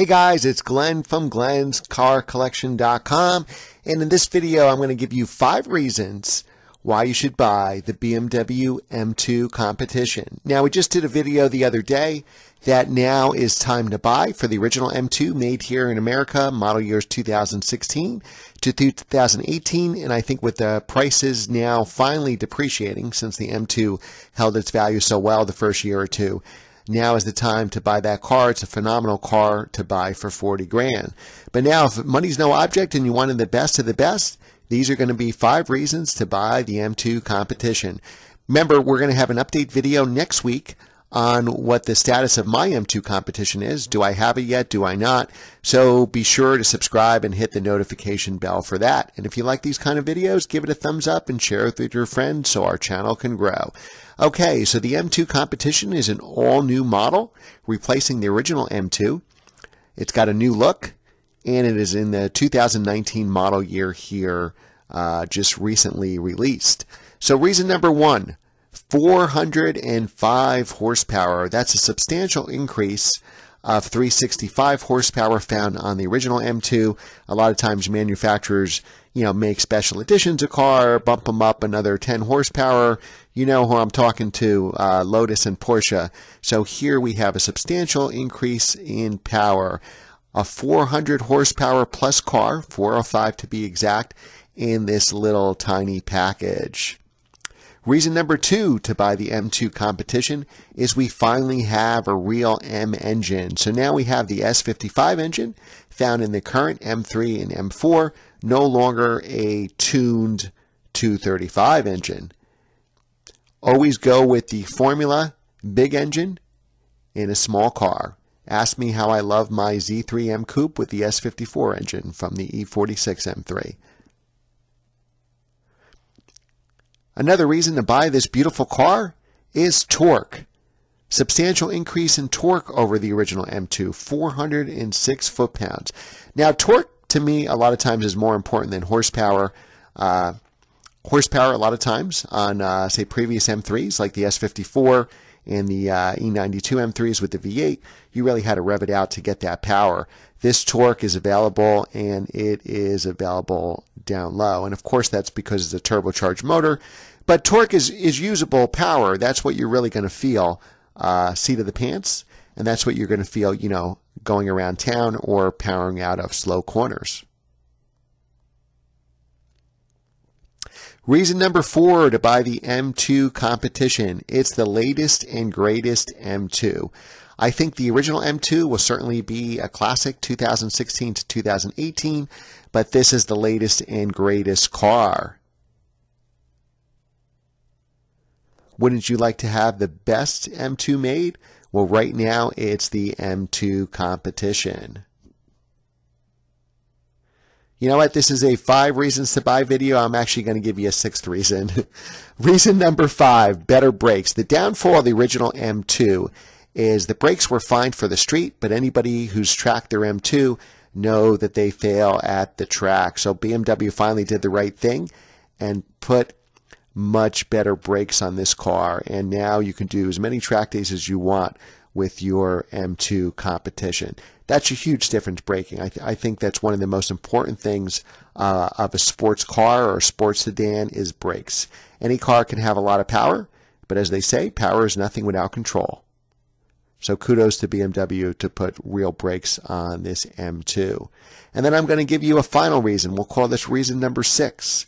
Hey guys, it's Glenn from glenscarcollection.com, and in this video I'm going to give you 5 reasons why you should buy the BMW M2 Competition. Now, we just did a video the other day that now is time to buy for the original M2 made here in America, model years 2016 to 2018, and I think with the prices now finally depreciating since the M2 held its value so well the first year or two, now is the time to buy that car. It's a phenomenal car to buy for 40 grand. But now, if money's no object and you wanted the best of the best, these are going to be 5 reasons to buy the M2 Competition. Remember, we're going to have an update video next week on what the status of my M2 Competition is. Do I have it yet? Do I not? So be sure to subscribe and hit the notification bell for that. And if you like these kind of videos, give it a thumbs up and share it with your friends so our channel can grow. Okay, so the M2 Competition is an all-new model, replacing the original M2. It's got a new look, and it is in the 2019 model year here, just recently released. So reason number 1, 405 horsepower. That's a substantial increase of 365 horsepower found on the original M2. A lot of times manufacturers, make special editions of car, bump them up another 10 horsepower. You know who I'm talking to, Lotus and Porsche. So here we have a substantial increase in power. A 400 horsepower plus car, 405 to be exact, in this little tiny package. Reason number 2 to buy the M2 Competition is we finally have a real M engine. So now we have the S55 engine found in the current M3 and M4, no longer a tuned 235 engine. Always go with the formula big engine in a small car. Ask me how I love my Z3M Coupe with the S54 engine from the E46 M3. Another reason to buy this beautiful car is torque. Substantial increase in torque over the original M2, 406 foot-pounds. Now, torque to me a lot of times is more important than horsepower. Horsepower a lot of times on, say, previous M3s like the S54 and the E92 M3s with the V8, you really had to rev it out to get that power. This torque is available, and it is available down low. And of course, that's because it's a turbocharged motor. But torque is usable power. That's what you're really going to feel, seat of the pants. And that's what you're going to feel, going around town or powering out of slow corners. Reason number 4 to buy the M2 Competition. It's the latest and greatest M2. I think the original M2 will certainly be a classic 2016 to 2018, but this is the latest and greatest car. Wouldn't you like to have the best M2 made? Well, right now it's the M2 Competition. You know what? This is a 5 reasons to buy video. I'm actually going to give you a 6th reason. Reason number 5, better brakes. The downfall of the original M2 is the brakes were fine for the street, but anybody who's tracked their M2 know that they fail at the track. So BMW finally did the right thing and put much better brakes on this car. And now you can do as many track days as you want with your M2 Competition. That's a huge difference braking. I think that's one of the most important things of a sports car or a sports sedan is brakes. Any car can have a lot of power, but as they say, power is nothing without control. So kudos to BMW to put real brakes on this M2. And then I'm going to give you a final reason. We'll call this reason number 6.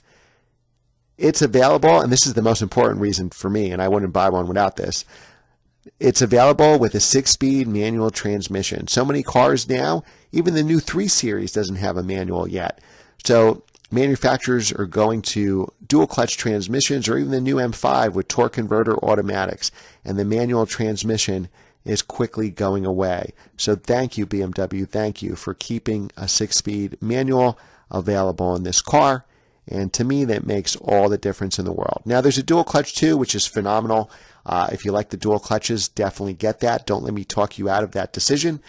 It's available, and this is the most important reason for me, and I wouldn't buy one without this. It's available with a 6-speed manual transmission. So many cars now, even the new 3 Series doesn't have a manual yet. So manufacturers are going to dual clutch transmissions, or even the new M5 with torque converter automatics, and the manual transmission is quickly going away. So thank you, BMW. Thank you for keeping a 6-speed manual available in this car. And to me, that makes all the difference in the world. Now, there's a dual clutch too, which is phenomenal. If you like the dual clutches, definitely get that. Don't let me talk you out of that decision.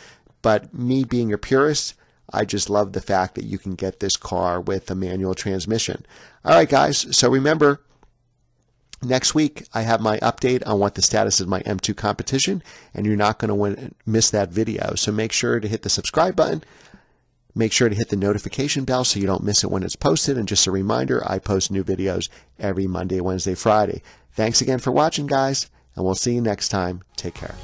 But me being a purist, I just love the fact that you can get this car with a manual transmission. All right, guys. So remember, Next week, I have my update on what the status of my M2 competition, and you're not going to miss that video. So make sure to hit the subscribe button. Make sure to hit the notification bell so you don't miss it when it's posted. And just a reminder, I post new videos every Monday, Wednesday, Friday. Thanks again for watching, guys, and we'll see you next time. Take care.